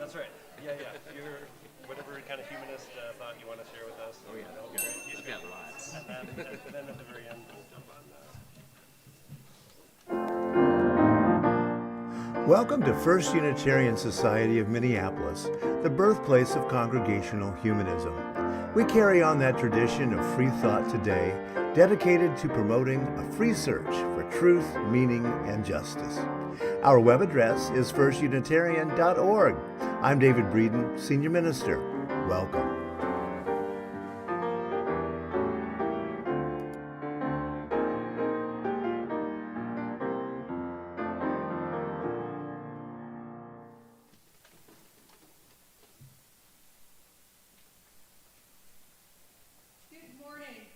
That's right. Yeah. You're whatever kind of humanist thought you want to share with us. Oh yeah, That'll be great. I've got lots. And then at the very end, we'll jump on Welcome to First Unitarian Society of Minneapolis, the birthplace of Congregational Humanism. We carry on that tradition of free thought today, dedicated to promoting a free search for truth, meaning, and justice. Our web address is firstunitarian.org. I'm David Breeden, Senior Minister. Welcome.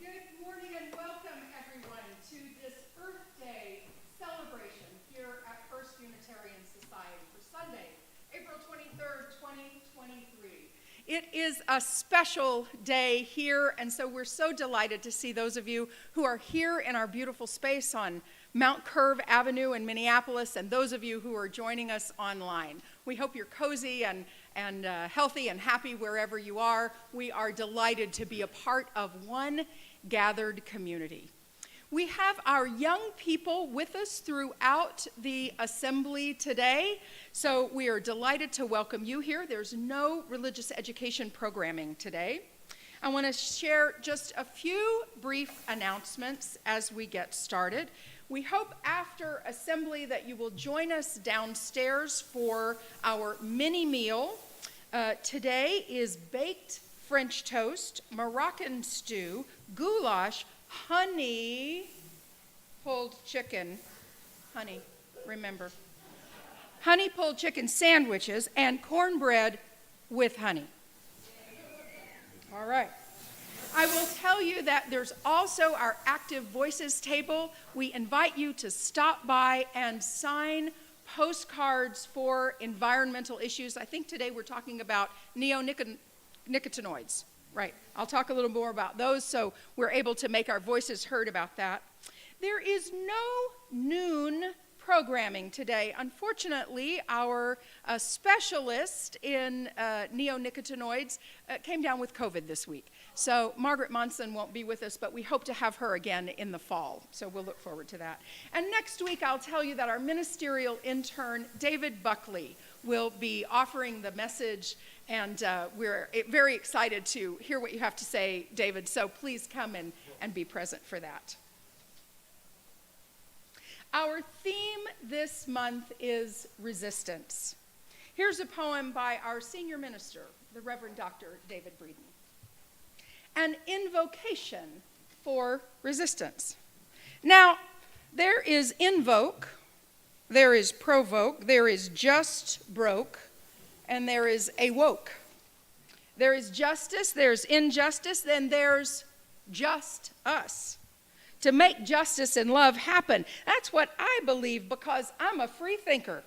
Good morning and welcome everyone to this Earth Day celebration here at First Unitarian Society for Sunday, April 23rd, 2023. It is a special day here, and so we're so delighted to see those of you who are here in our beautiful space on Mount Curve Avenue in Minneapolis, and those of you who are joining us online. We hope you're cozy and healthy and happy wherever you are. We are delighted to be a part of one gathered community. We have our young people with us throughout the assembly today, so we are delighted to welcome you here. There's no religious education programming today. I want to share just a few brief announcements as we get started. We hope after assembly that you will join us downstairs for our mini meal. Today is baked French toast, Moroccan stew, goulash, honey pulled chicken, honey pulled chicken sandwiches, and cornbread with honey. All right. I will tell you that there's also our Active Voices table. We invite you to stop by and sign postcards for environmental issues. I think today we're talking about neonicotinoids. Right. I'll talk a little more about those so we're able to make our voices heard about that. There is no noon programming today. Unfortunately, our specialist in neonicotinoids came down with COVID this week. So Margaret Monson won't be with us, but we hope to have her again in the fall. So we'll look forward to that. And next week, I'll tell you that our ministerial intern, David Buckley, will be offering the message, and we're very excited to hear what you have to say, David. So please come and be present for that. Our theme this month is resistance. Here's a poem by our senior minister, the Reverend Dr. David Breeden. An invocation for resistance. Now, there is invoke, there is provoke, there is just broke, and there is awoke. There is justice, there's injustice, then there's just us. To make justice and love happen. That's what I believe because I'm a free thinker.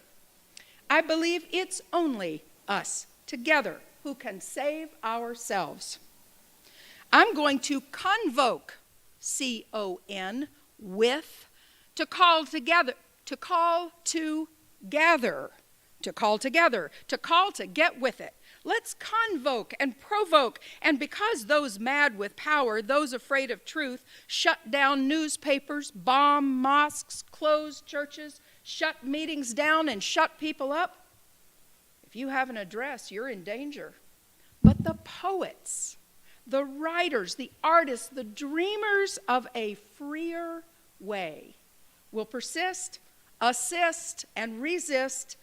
I believe it's only us together who can save ourselves. I'm going to convoke, C-O-N, with, to call together, to call to gather, to call together, to call to get with it. Let's convoke and provoke, and because those mad with power, those afraid of truth, shut down newspapers, bomb mosques, close churches, shut meetings down, and shut people up, if you have an address, you're in danger. But the poets, the writers, the artists, the dreamers of a freer way will persist, assist, and resist,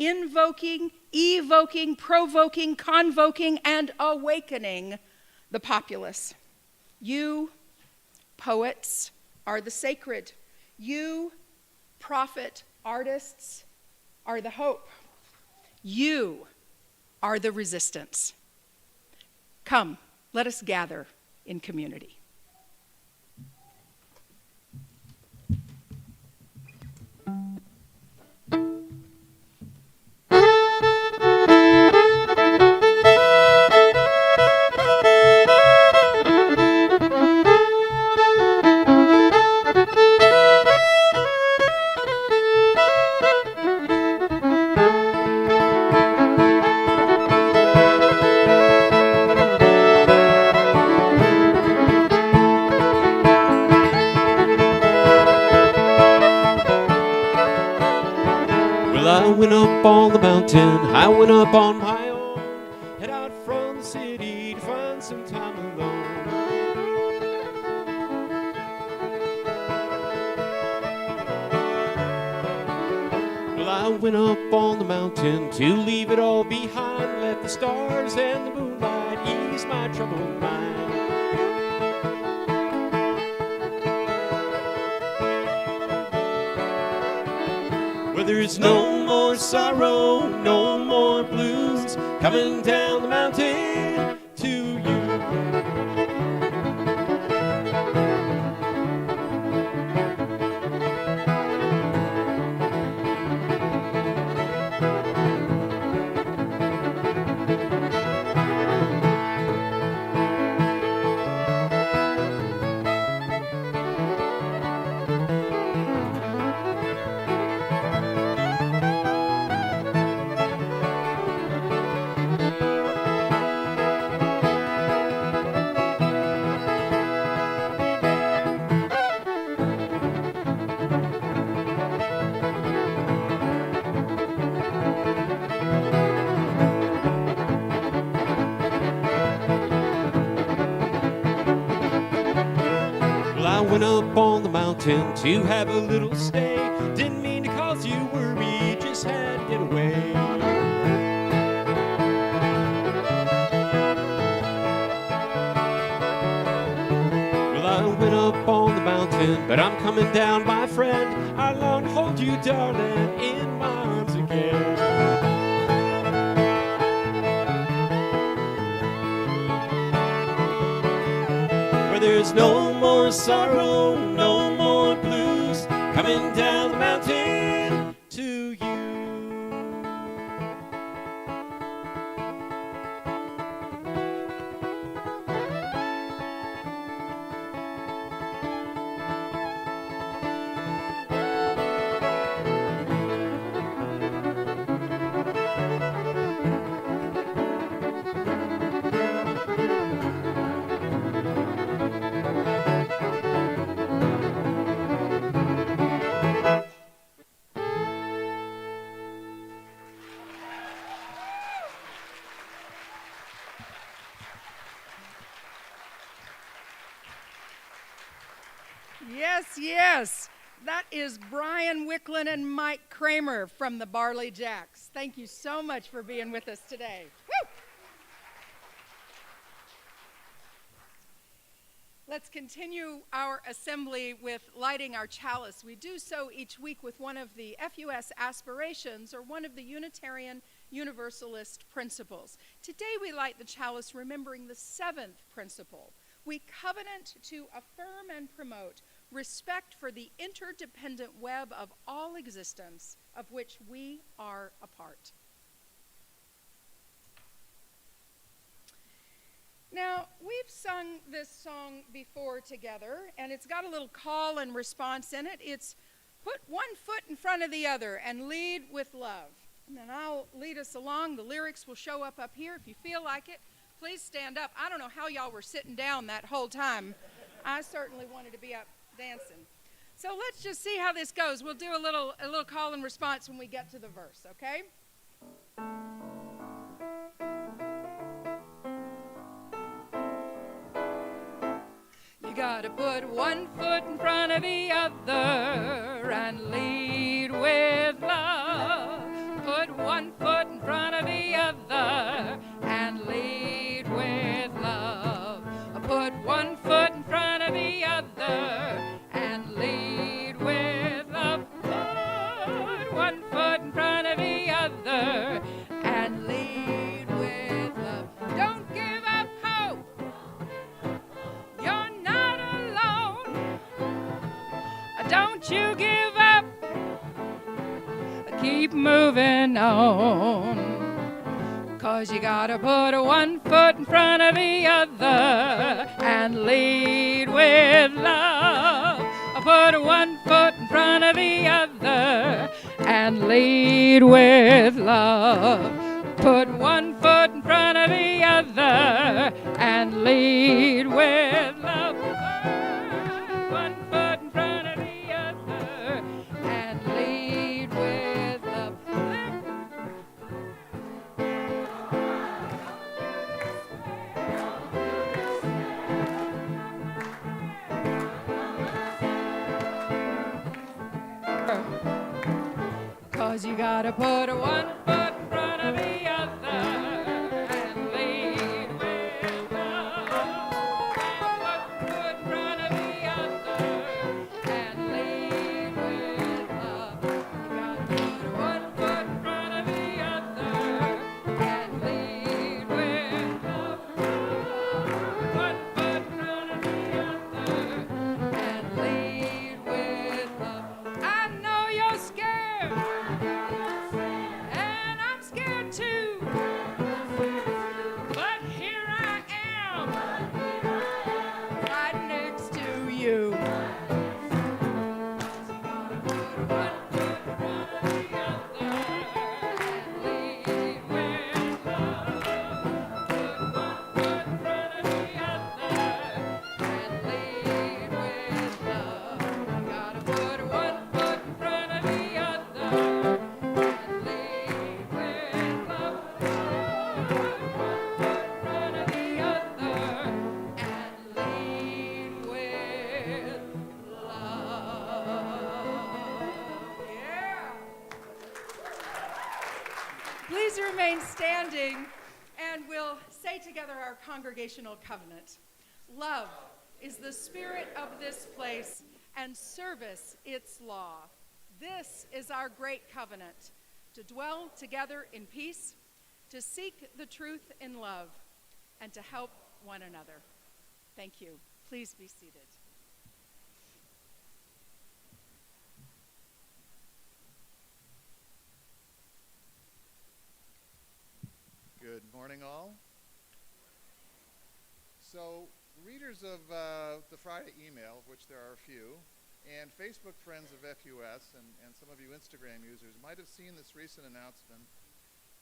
invoking, evoking, provoking, convoking, and awakening the populace. You, poets, are the sacred. You, prophet artists, are the hope. You are the resistance. Come, let us gather in community. Well, I went up on the mountain, I went up on my own, head out from the city to find some time alone. Well, I went up on the mountain to leave it all behind, let the stars and the moonlight ease my troubled mind. Where there's no more sorrow, no more blues, coming down the mountain to you. I went up on the mountain to have a little stay. Didn't mean to cause you worry, just had to get away. Well, I went up on the mountain, but I'm coming down, my friend. I long to hold you, darling, in my arms again. There's no more sorrow, no more blues, coming down the mountain to you. Yes. That is Brian Wicklund and Mike Cramer from the Barley Jacks. Thank you so much for being with us today. Woo! Let's continue our assembly with lighting our chalice. We do so each week with one of the FUS Aspirations or one of the Unitarian Universalist principles. Today we light the chalice remembering the seventh principle. We covenant to affirm and promote respect for the interdependent web of all existence of which we are a part. Now, we've sung this song before together, and it's got a little call and response in it. It's put one foot in front of the other and lead with love. And then I'll lead us along. The lyrics will show up here. If you feel like it, please stand up. I don't know how y'all were sitting down that whole time. I certainly wanted to be up dancing. So let's just see how this goes. We'll do a little call and response when we get to the verse, okay? You gotta put one foot in front of the other and lead with love. Put one foot in front of the other and lead with love. Put one foot in front of the other and lead with love. Put one foot in front of the other and lead with love. Don't give up hope. You're not alone. Don't you give up. Keep moving on. 'Cause you gotta put one foot in front of the other and lead with love. Put one foot in front of the other and lead with love. Put one foot in front of the other and lead with love. Put one foot in front of the other and lead with love. 'cause you gotta put one foot in front of the other and lead with love. One foot in front of the other and lead with love. You gotta put one foot in front of the other and lead with love. One foot in front of the other and lead with love. I know you're scared, and I'm scared too. But here I am, right next to you. One foot in front of the other and lead with love. Put one foot in front of the other and lead with love. You gotta put one foot in front of the other and lead with love. One foot in front of the other and lead with love. Yeah. Please remain standing, and we'll say together our congregational covenant. Love is the spirit of this place, and service its law. This is our great covenant, to dwell together in peace, to seek the truth in love, and to help one another. Thank you. Please be seated. Good morning, all. So, readers of the Friday email, of which there are a few, and Facebook friends of FUS, and some of you Instagram users might have seen this recent announcement.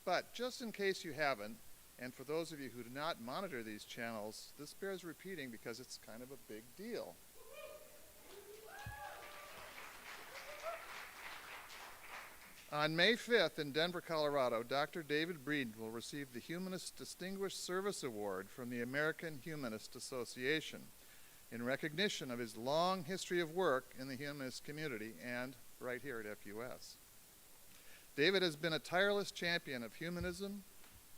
But just in case you haven't, and for those of you who do not monitor these channels, this bears repeating because it's kind of a big deal. On May 5th in Denver, Colorado, Dr. David Breeden will receive the Humanist Distinguished Service Award from the American Humanist Association in recognition of his long history of work in the humanist community and right here at FUS. David has been a tireless champion of humanism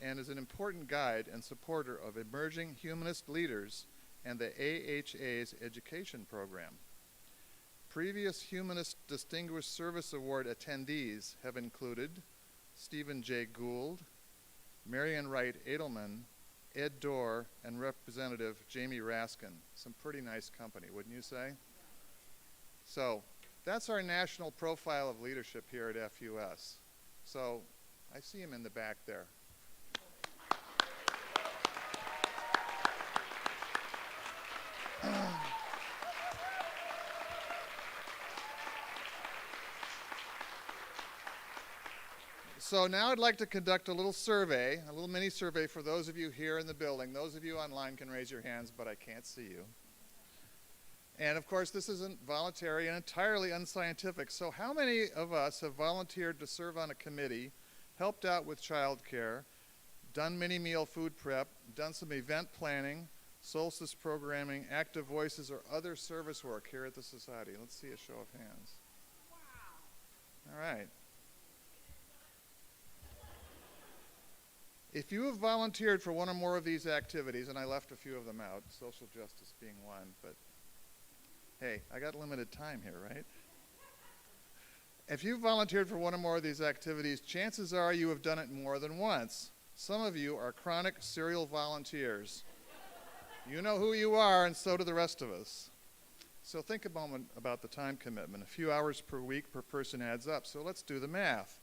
and is an important guide and supporter of emerging humanist leaders and the AHA's education program. Previous Humanist Distinguished Service Award attendees have included Stephen J. Gould, Marian Wright Edelman, Ed Dorr, and Representative Jamie Raskin. Some pretty nice company, wouldn't you say? So that's our national profile of leadership here at FUS. So I see him in the back there. So now I'd like to conduct a little survey, a little mini survey for those of you here in the building. Those of you online can raise your hands, but I can't see you. And of course, this isn't voluntary and entirely unscientific. So how many of us have volunteered to serve on a committee, helped out with childcare, done mini meal food prep, done some event planning, solstice programming, active voices, or other service work here at the Society? Let's see a show of hands. Wow. All right. If you have volunteered for one or more of these activities, and I left a few of them out, social justice being one, but hey, I got limited time here, right? If you've volunteered for one or more of these activities, chances are you have done it more than once. Some of you are chronic serial volunteers. You know who you are, and so do the rest of us. So think a moment about the time commitment. A few hours per week per person adds up, so let's do the math.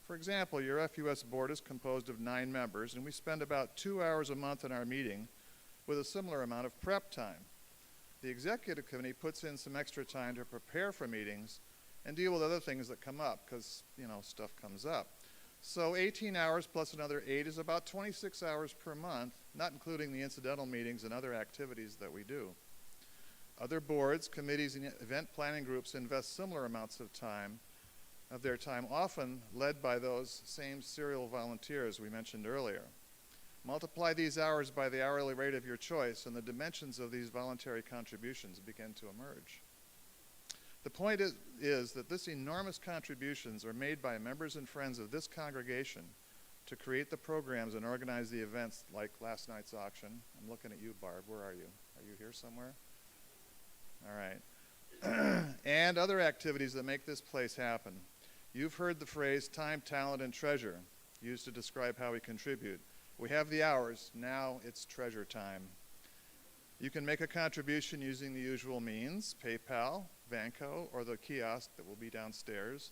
For example, your FUS board is composed of 9 members, and we spend about 2 hours a month in our meeting with a similar amount of prep time. The executive committee puts in some extra time to prepare for meetings and deal with other things that come up, because, you know, stuff comes up. So 18 hours plus another 8 is about 26 hours per month, not including the incidental meetings and other activities that we do. Other boards, committees, and event planning groups invest similar amounts of their time, often led by those same serial volunteers we mentioned earlier. Multiply these hours by the hourly rate of your choice, and the dimensions of these voluntary contributions begin to emerge. The point is that this enormous contributions are made by members and friends of this congregation to create the programs and organize the events like last night's auction. I'm looking at you, Barb. Where are you? Are you here somewhere? All right. And other activities that make this place happen. You've heard the phrase time, talent, and treasure used to describe how we contribute. We have the hours. Now it's treasure time. You can make a contribution using the usual means, PayPal, Vanco, or the kiosk that will be downstairs.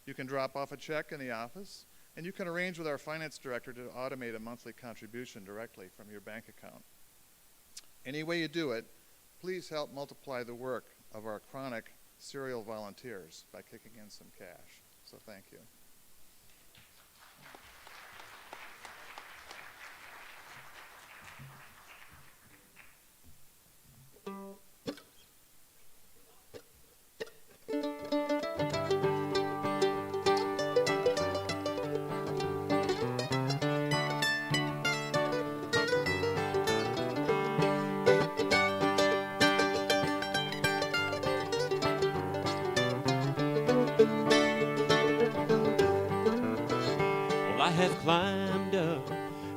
You can drop off a check in the office, and you can arrange with our finance director to automate a monthly contribution directly from your bank account. Any way you do it, please help multiply the work of our chronic serial volunteers by kicking in some cash. So thank you. I have climbed a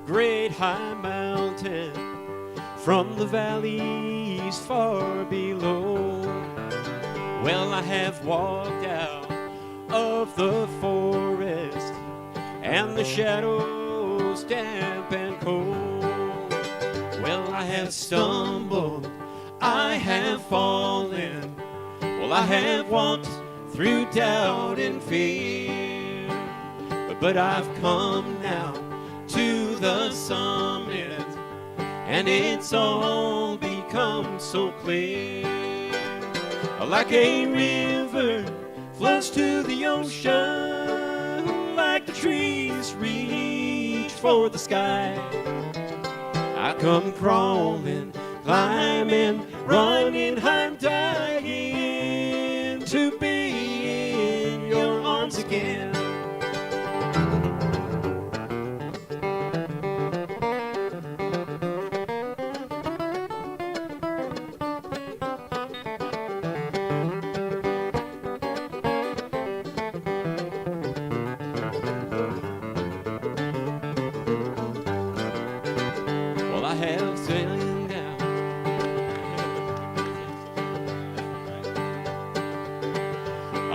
great high mountain from the valleys far below. Well, I have walked out of the forest and the shadows damp and cold. Well, I have stumbled, I have fallen. Well, I have walked through doubt and fear. But I've come now to the summit, and it's all become so clear. Like a river flows to the ocean, like the trees reach for the sky. I come crawling, climbing, running, I'm dying to be in your arms again.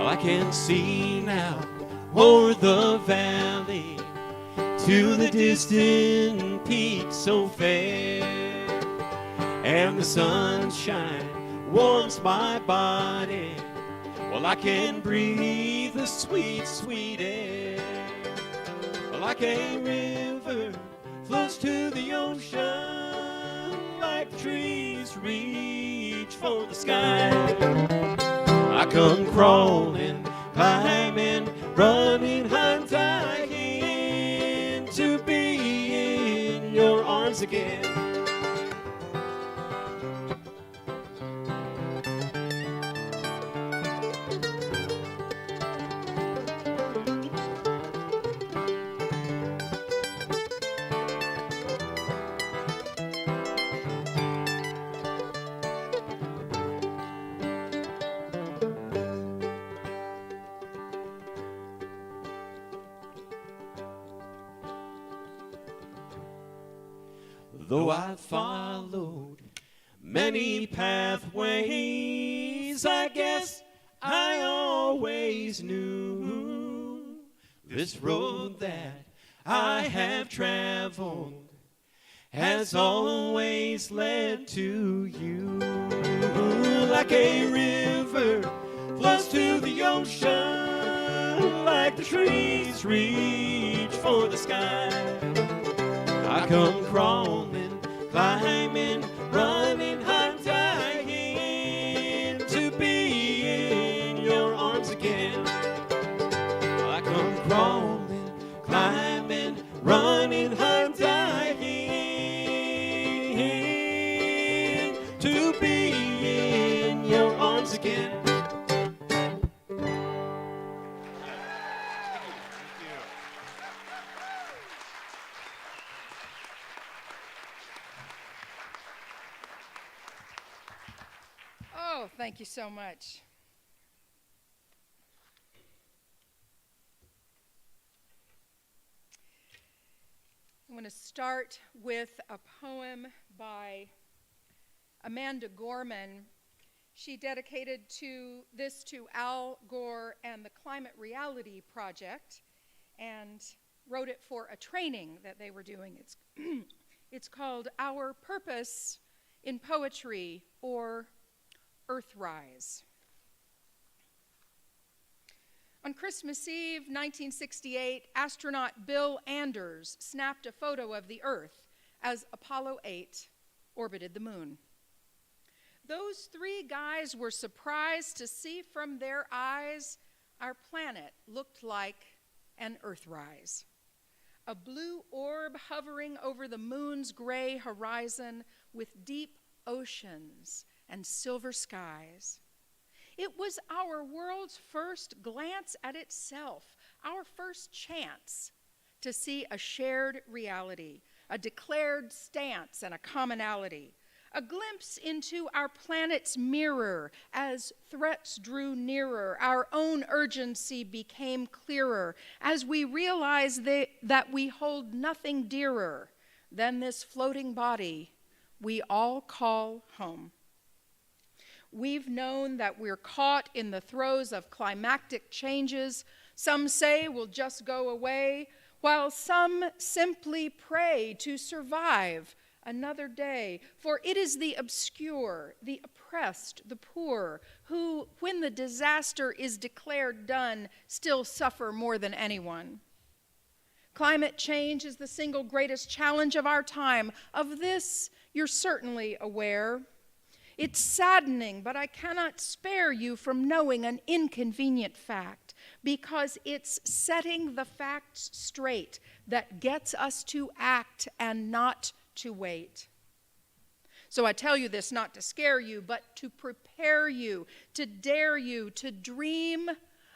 I can see now o'er the valley to the distant peak so fair, and the sunshine warms my body while I can breathe the sweet, sweet air. Like a river flows to the ocean, like trees reach for the sky. I come crawling, climbing, running, I'm dying to be in your arms again. Though I've followed many pathways, I guess I always knew this road that I have traveled has always led to you. Like a river flows to the ocean, like the trees reach for the sky. I come crawling, climbing, running, I'm dying to be in your arms again. I come crawling, climbing, running, I'm dying to be in your arms again. Oh, thank you so much. I'm going to start with a poem by Amanda Gorman. She dedicated this to Al Gore and the Climate Reality Project and wrote it for a training that they were doing. It's called Our Purpose in Poetry, or Earthrise. On Christmas Eve, 1968, astronaut Bill Anders snapped a photo of the Earth as Apollo 8 orbited the moon. Those three guys were surprised to see from their eyes our planet looked like an Earthrise. A blue orb hovering over the moon's gray horizon with deep oceans and silver skies. It was our world's first glance at itself, our first chance to see a shared reality, a declared stance and a commonality, a glimpse into our planet's mirror as threats drew nearer, our own urgency became clearer, as we realized that we hold nothing dearer than this floating body we all call home. We've known that we're caught in the throes of climactic changes. Some say will just go away, while some simply pray to survive another day. For it is the obscure, the oppressed, the poor, who, when the disaster is declared done, still suffer more than anyone. Climate change is the single greatest challenge of our time. Of this, you're certainly aware. It's saddening, but I cannot spare you from knowing an inconvenient fact, because it's setting the facts straight that gets us to act and not to wait. So I tell you this not to scare you, but to prepare you, to dare you to dream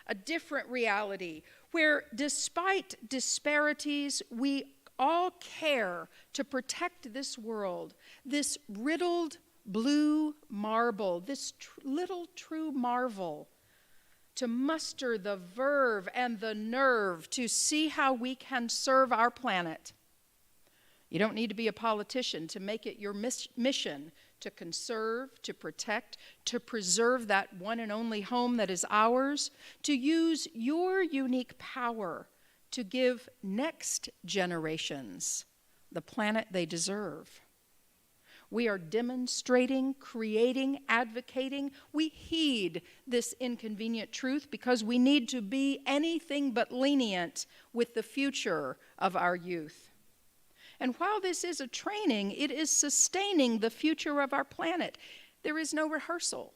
a different reality, where despite disparities, we all care to protect this world, this riddled blue marble, this little true marvel, to muster the verve and the nerve to see how we can serve our planet. You don't need to be a politician to make it your mission to conserve, to protect, to preserve that one and only home that is ours, to use your unique power to give next generations the planet they deserve. We are demonstrating, creating, advocating. We heed this inconvenient truth because we need to be anything but lenient with the future of our youth. And while this is a training, it is sustaining the future of our planet. There is no rehearsal.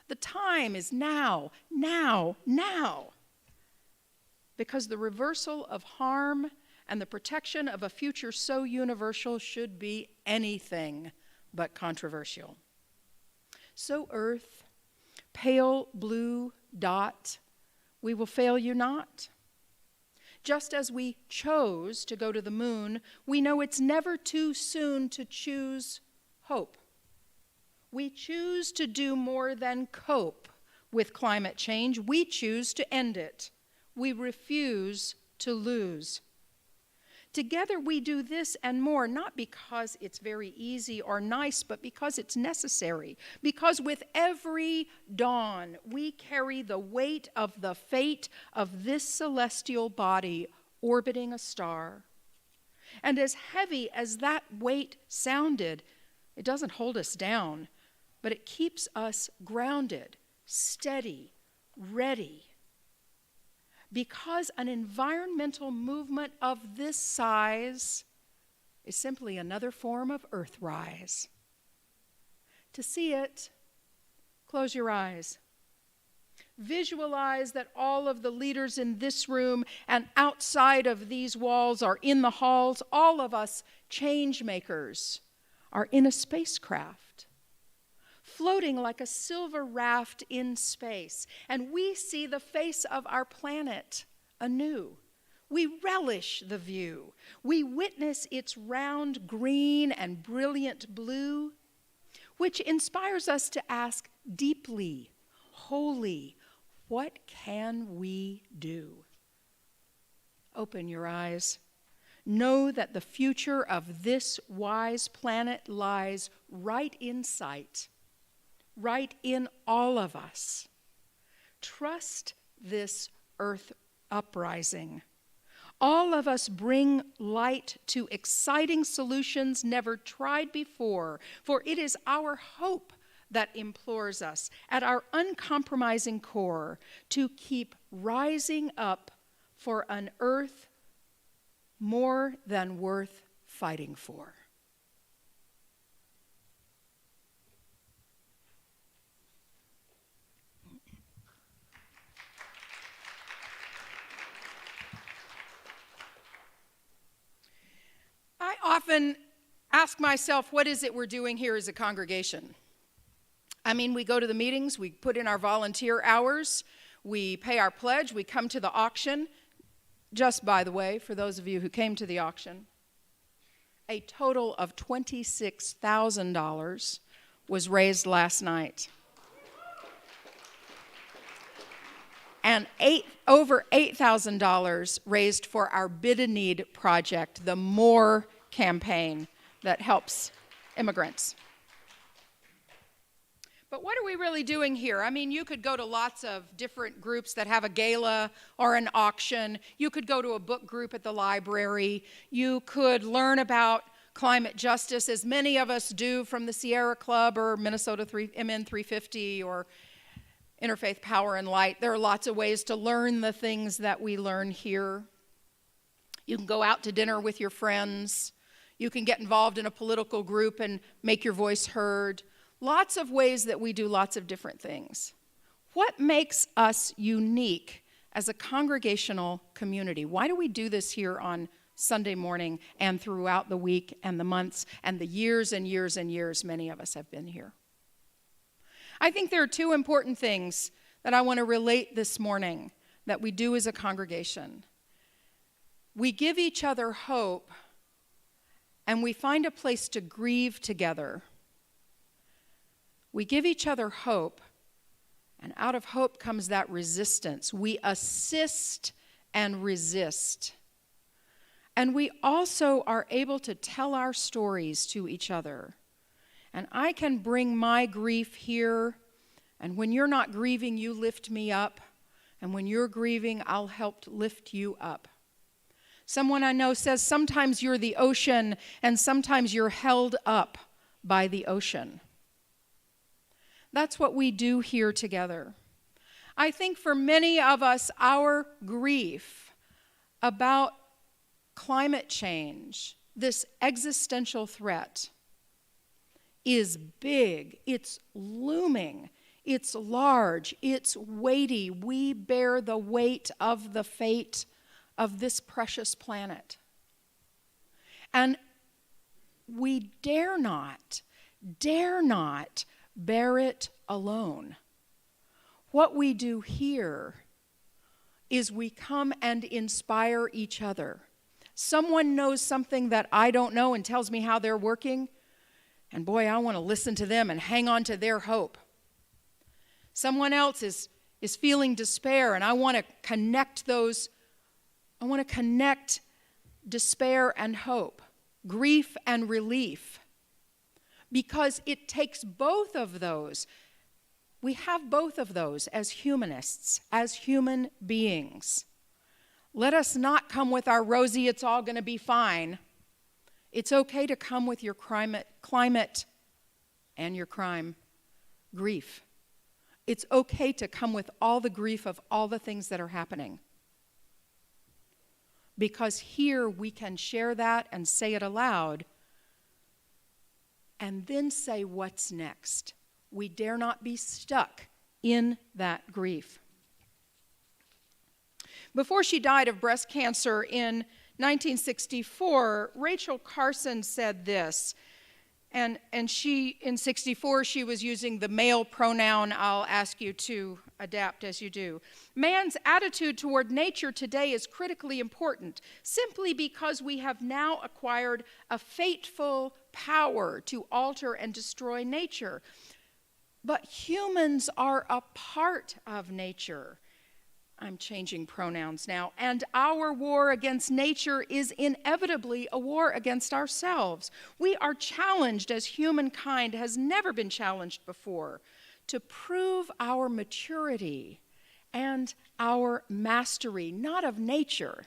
The time is now, now, now. Because the reversal of harm and the protection of a future so universal should be anything but controversial. So Earth, pale blue dot, we will fail you not. Just as we chose to go to the moon, we know it's never too soon to choose hope. We choose to do more than cope with climate change. We choose to end it. We refuse to lose. Together we do this and more, not because it's very easy or nice, but because it's necessary. Because with every dawn, we carry the weight of the fate of this celestial body orbiting a star. And as heavy as that weight sounded, it doesn't hold us down, but it keeps us grounded, steady, ready. Because an environmental movement of this size is simply another form of Earthrise. To see it, close your eyes. Visualize that all of the leaders in this room and outside of these walls are in the halls. All of us change makers are in a spacecraft, floating like a silver raft in space, and we see the face of our planet anew. We relish the view. We witness its round green and brilliant blue, which inspires us to ask deeply, wholly, what can we do? Open your eyes. know that the future of this wise planet lies right in sight, right in all of us. Trust this earth uprising. All of us bring light to exciting solutions never tried before, for it is our hope that implores us at our uncompromising core to keep rising up for an earth more than worth fighting for. I often ask myself, what is it we're doing here as a congregation? I mean, we go to the meetings, we put in our volunteer hours, we pay our pledge, we come to the auction. Just by the way, for those of you who came to the auction, a total of $26,000 was raised last night. And over $8,000 raised for our Bid a Need project, the MORE campaign that helps immigrants. But what are we really doing here? I mean, you could go to lots of different groups that have a gala or an auction. You could go to a book group at the library. You could learn about climate justice, as many of us do from the Sierra Club or Minnesota MN 350 or Interfaith Power and Light. There are lots of ways to learn the things that we learn here. You can go out to dinner with your friends. You can get involved in a political group and make your voice heard. Lots of ways that we do lots of different things. What makes us unique as a congregational community? Why do we do this here on Sunday morning and throughout the week and the months and the years and years and years many of us have been here? I think there are two important things that I want to relate this morning that we do as a congregation. We give each other hope, and we find a place to grieve together. We give each other hope, and out of hope comes that resistance. We assist and resist. And we also are able to tell our stories to each other. And I can bring my grief here, and when you're not grieving, you lift me up. And when you're grieving, I'll help lift you up. Someone I know says sometimes you're the ocean, and sometimes you're held up by the ocean. That's what we do here together. I think for many of us, our grief about climate change, this existential threat, is big, it's looming, it's large, it's weighty. We bear the weight of the fate of this precious planet. And we dare not bear it alone. What we do here is we come and inspire each other. Someone knows something that I don't know and tells me how they're working, and boy, I want to listen to them and hang on to their hope. Someone else is feeling despair, and I want to connect despair and hope, grief and relief, because it takes both of those. We have both of those as humanists, as human beings. Let us not come with our rosy, it's all going to be fine. It's okay to come with your climate and your crime grief. It's okay to come with all the grief of all the things that are happening. Because here we can share that and say it aloud, and then say what's next. We dare not be stuck in that grief. Before she died of breast cancer in 1964, Rachel Carson said this, and she, in 64, she was using the male pronoun. I'll ask you to adapt as you do. Man's attitude toward nature today is critically important, simply because we have now acquired a fateful power to alter and destroy nature. But humans are a part of nature. I'm changing pronouns now. And our war against nature is inevitably a war against ourselves. We are challenged, as humankind has never been challenged before, to prove our maturity and our mastery, not of nature,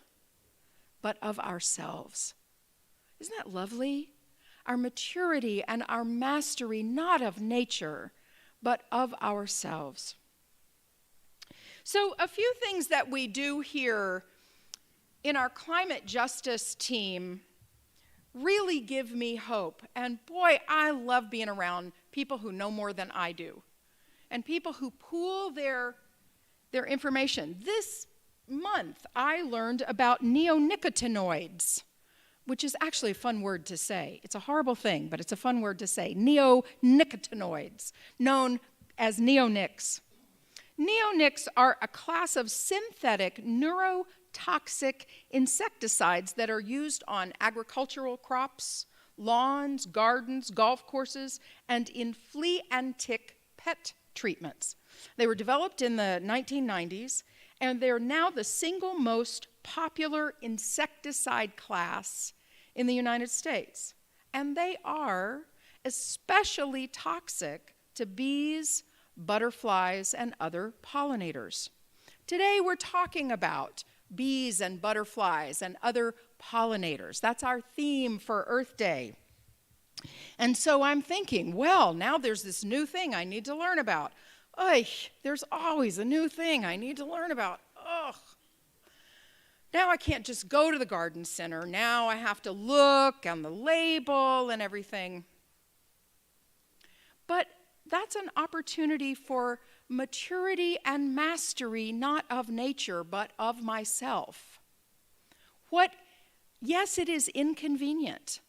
but of ourselves. Isn't that lovely? Our maturity and our mastery, not of nature, but of ourselves. So a few things that we do here in our climate justice team really give me hope. And boy, I love being around people who know more than I do and people who pool their information. This month, I learned about neonicotinoids, which is actually a fun word to say. It's a horrible thing, but it's a fun word to say. Neonicotinoids, known as neonics. Neonics are a class of synthetic neurotoxic insecticides that are used on agricultural crops, lawns, gardens, golf courses, and in flea and tick pet treatments. They were developed in the 1990s, and they're now the single most popular insecticide class in the United States. And they are especially toxic to bees, butterflies, and other pollinators. Today we're talking about bees and butterflies and other pollinators. That's our theme for Earth Day. And so I'm thinking, well, now there's this new thing I need to learn about. There's always a new thing I need to learn about. Ugh. Now I can't just go to the garden center. Now I have to look on the label and everything. But that's an opportunity for maturity and mastery, not of nature, but of myself. Yes, it is inconvenient.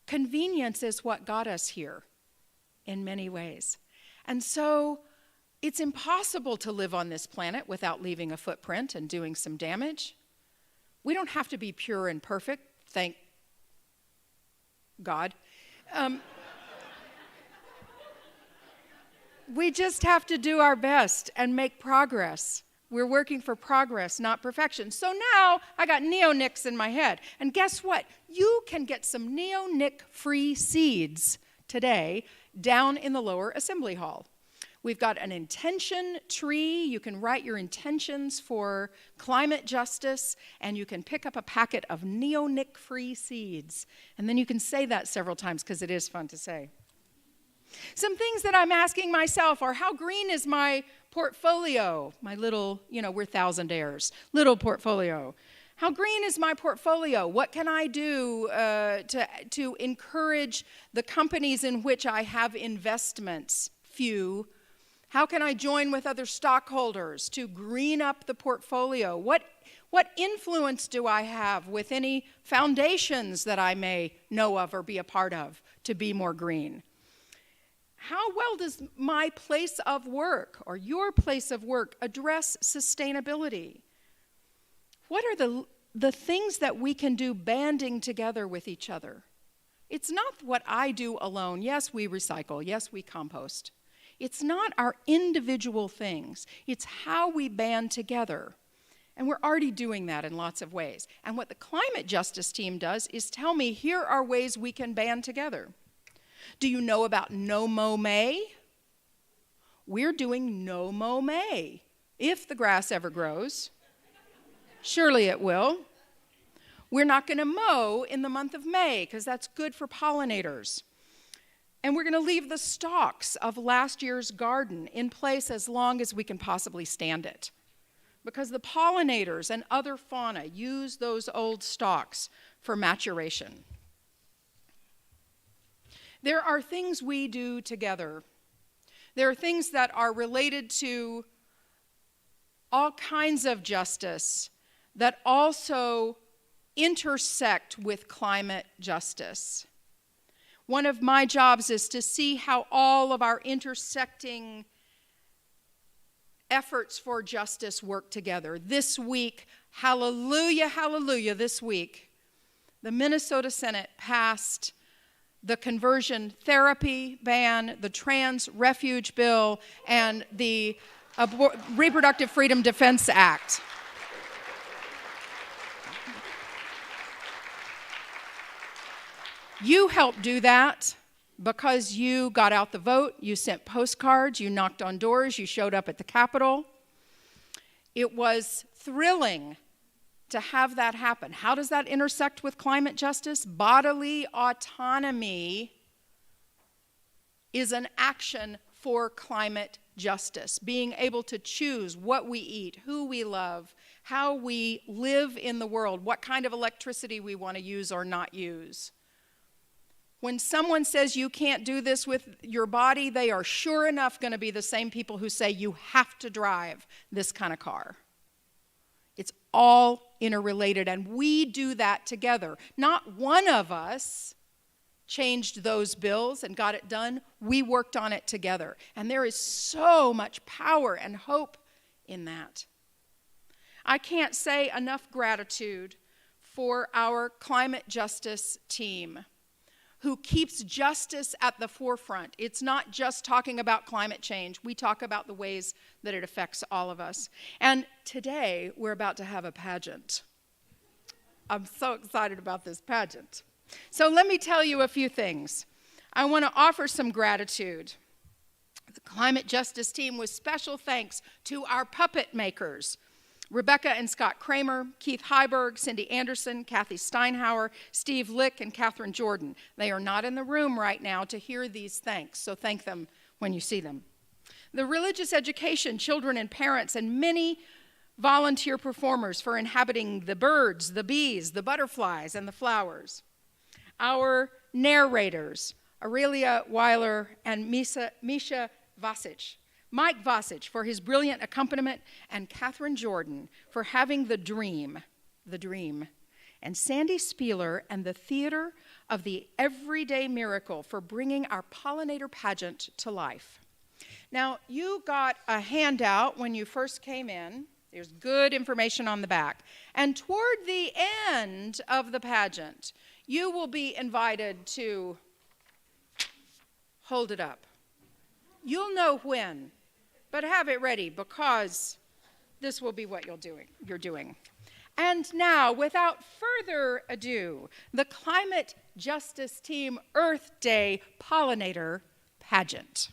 Convenience is what got us here in many ways. And so it's impossible to live on this planet without leaving a footprint and doing some damage. We don't have to be pure and perfect, thank God. We just have to do our best and make progress. We're working for progress, not perfection. So now I got neonics in my head. And guess what? You can get some neonic-free seeds today down in the lower assembly hall. We've got an intention tree. You can write your intentions for climate justice, and you can pick up a packet of neonic-free seeds. And then you can say that several times because it is fun to say. Some things that I'm asking myself are, how green is my portfolio? My little, we're thousandaires, little portfolio. How green is my portfolio? What can I do to encourage the companies in which I have investments? Few. How can I join with other stockholders to green up the portfolio? What influence do I have with any foundations that I may know of or be a part of to be more green? How well does my place of work or your place of work address sustainability? What are the things that we can do banding together with each other? It's not what I do alone. Yes, we recycle. Yes, we compost. It's not our individual things. It's how we band together. And we're already doing that in lots of ways. And what the Climate Justice Team does is tell me, here are ways we can band together. Do you know about No Mow May? We're doing No Mow May. If the grass ever grows, surely it will. We're not going to mow in the month of May because that's good for pollinators. And we're going to leave the stalks of last year's garden in place as long as we can possibly stand it, because the pollinators and other fauna use those old stalks for maturation. There are things we do together. There are things that are related to all kinds of justice that also intersect with climate justice. One of my jobs is to see how all of our intersecting efforts for justice work together. This week, hallelujah, hallelujah, this week, the Minnesota Senate passed the conversion therapy ban, the trans refuge bill, and the Reproductive Freedom Defense Act. You helped do that because you got out the vote, you sent postcards, you knocked on doors, you showed up at the Capitol. It was thrilling to have that happen. How does that intersect with climate justice? Bodily autonomy is an action for climate justice. Being able to choose what we eat, who we love, how we live in the world, what kind of electricity we want to use or not use. When someone says you can't do this with your body, they are sure enough going to be the same people who say you have to drive this kind of car. It's all interrelated, and we do that together. Not one of us changed those bills and got it done. We worked on it together, and there is so much power and hope in that. I can't say enough gratitude for our climate justice team, who keeps justice at the forefront. It's not just talking about climate change. We talk about the ways that it affects all of us. And today, we're about to have a pageant. I'm so excited about this pageant. So let me tell you a few things. I want to offer some gratitude. The climate justice team, with special thanks to our puppet makers, Rebecca and Scott Cramer, Keith Heiberg, Cindy Anderson, Kathy Steinhauer, Steve Lick, and Catherine Jordan. They are not in the room right now to hear these thanks, so thank them when you see them. The religious education, children and parents, and many volunteer performers for inhabiting the birds, the bees, the butterflies, and the flowers. Our narrators, Aurelia Weiler and Misha Vasic. Mike Vasic for his brilliant accompaniment, and Catherine Jordan for having the dream, and Sandy Spieler and the Theater of the Everyday Miracle for bringing our Pollinator pageant to life. Now, you got a handout when you first came in. There's good information on the back. And toward the end of the pageant, you will be invited to hold it up. You'll know when. But have it ready, because this will be what you're doing. And now, without further ado, the Climate Justice Team Earth Day Pollinator Pageant.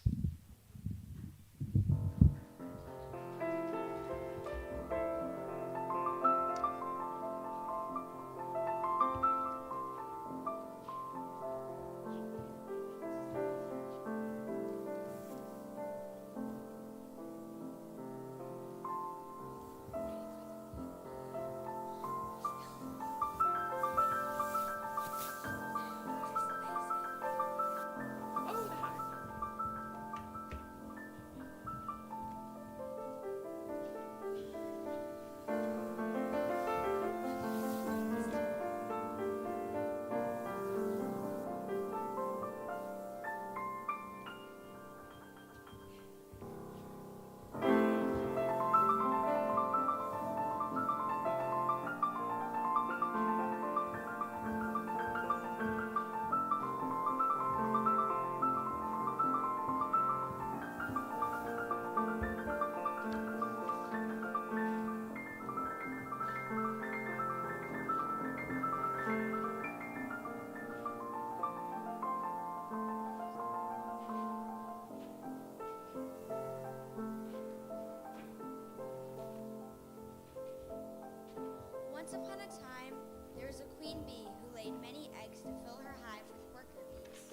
Once upon a time, there was a queen bee who laid many eggs to fill her hive with worker bees.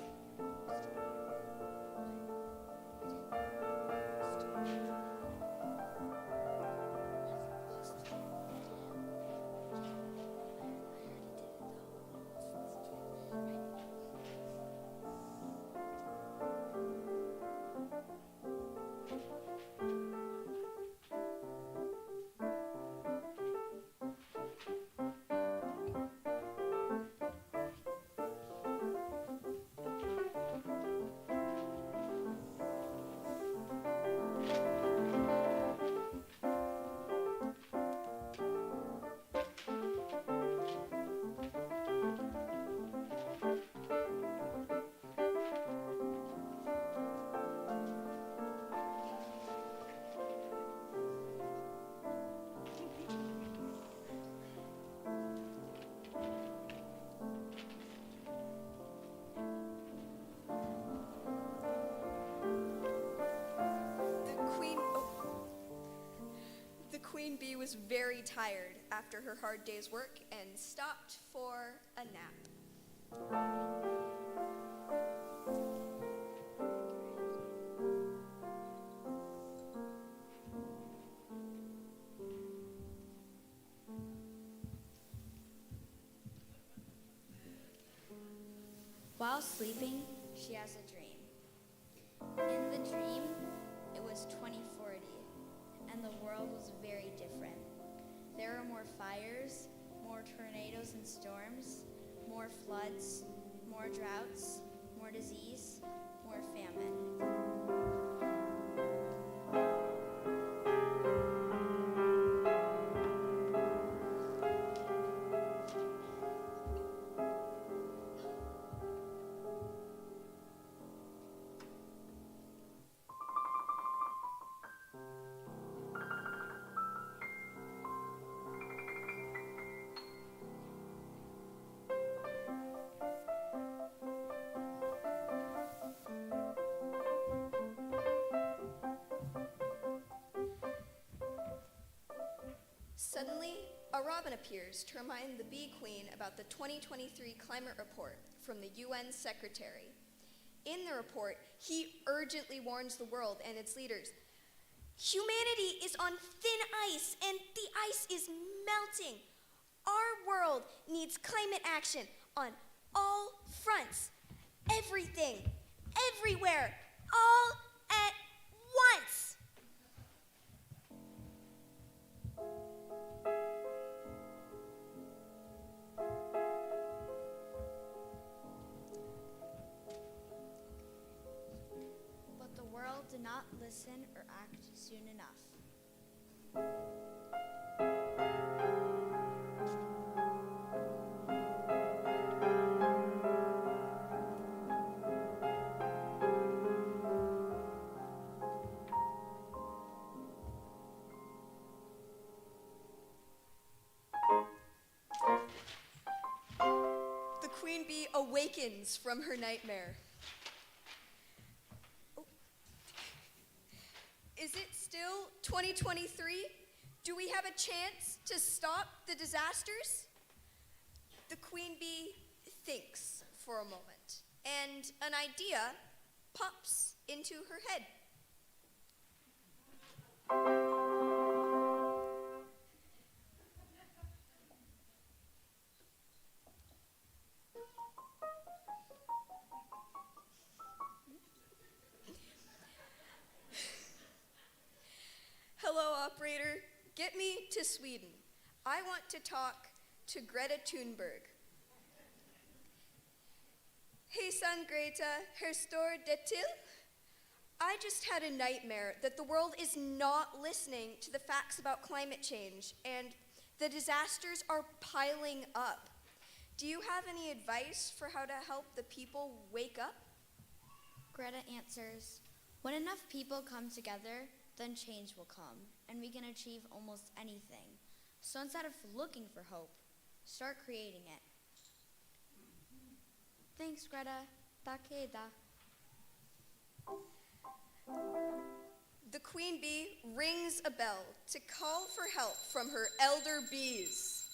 The queen bee was very tired after her hard day's work and stopped for a nap. While sleeping, she has a dream. In the dream, it was 2040, and the world was very different. There were more fires, more tornadoes and storms, more floods, more droughts, more disease, more famine. Suddenly, a robin appears to remind the bee queen about the 2023 climate report from the UN Secretary. In the report, he urgently warns the world and its leaders, humanity is on thin ice and the ice is melting. Our world needs climate action on all fronts. Everything, everywhere, all at once. But the world did not listen or act soon enough. The queen bee awakens from her nightmare. Oh. Is it still 2023? Do we have a chance to stop the disasters? The queen bee thinks for a moment, and an idea pops into her head. Hello, operator. Get me to Sweden. I want to talk to Greta Thunberg. Hejsan Greta, hur står det till? I just had a nightmare that the world is not listening to the facts about climate change and the disasters are piling up. Do you have any advice for how to help the people wake up? Greta answers, when enough people come together, then change will come, and we can achieve almost anything. So instead of looking for hope, start creating it. Thanks, Greta. Takeda. The queen bee rings a bell to call for help from her elder bees.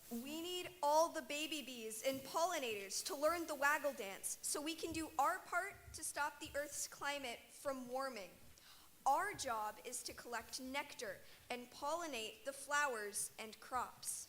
We need all the baby bees and pollinators to learn the waggle dance so we can do our part to stop the Earth's climate from warming. Our job is to collect nectar and pollinate the flowers and crops.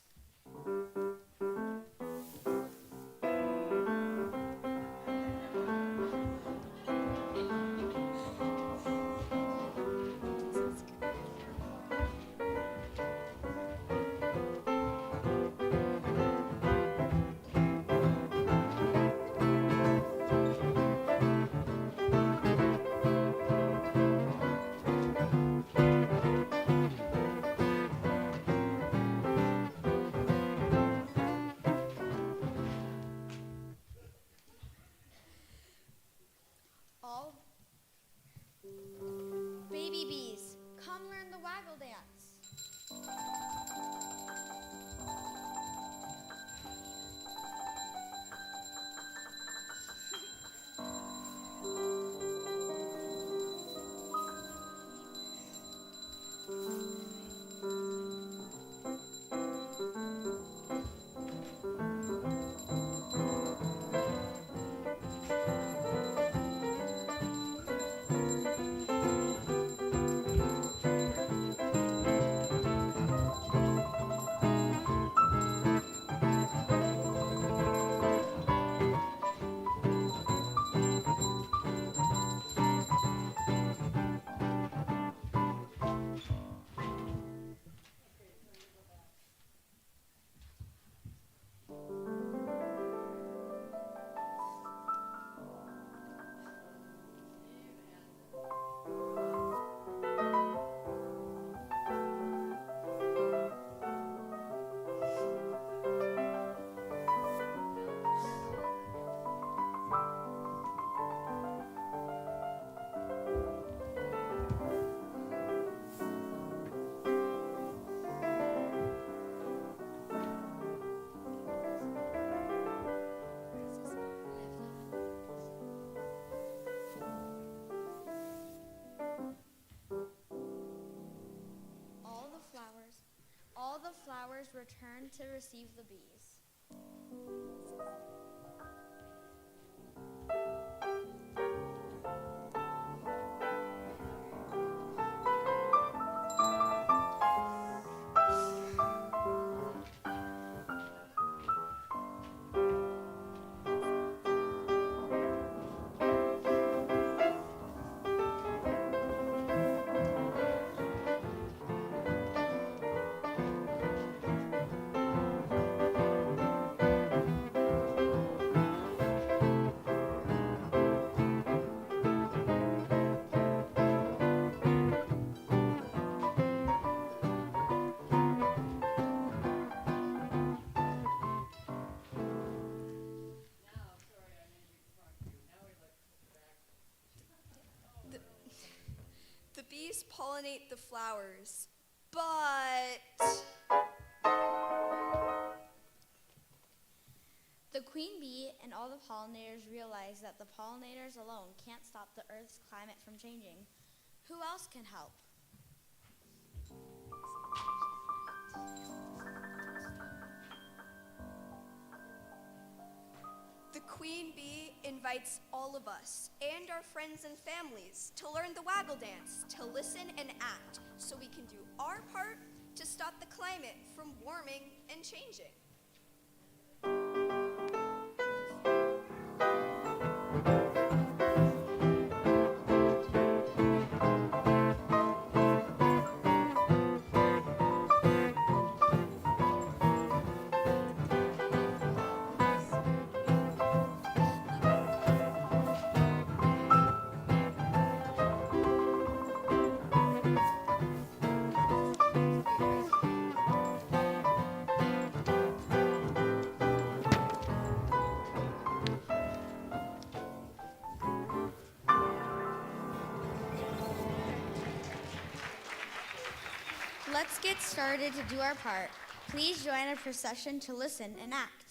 Come learn the waggle dance. All the flowers return to receive the bees. The bees pollinate the flowers, but The queen bee and all the pollinators realize that the pollinators alone can't stop the Earth's climate from changing. Who else can help? the queen bee invites all of us and our friends and families to learn the waggle dance, to listen and act, so we can do our part to stop the climate from warming and changing. Let's get started to do our part. Please join our procession to listen and act.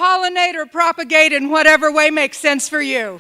pollinate or propagate in whatever way makes sense for you.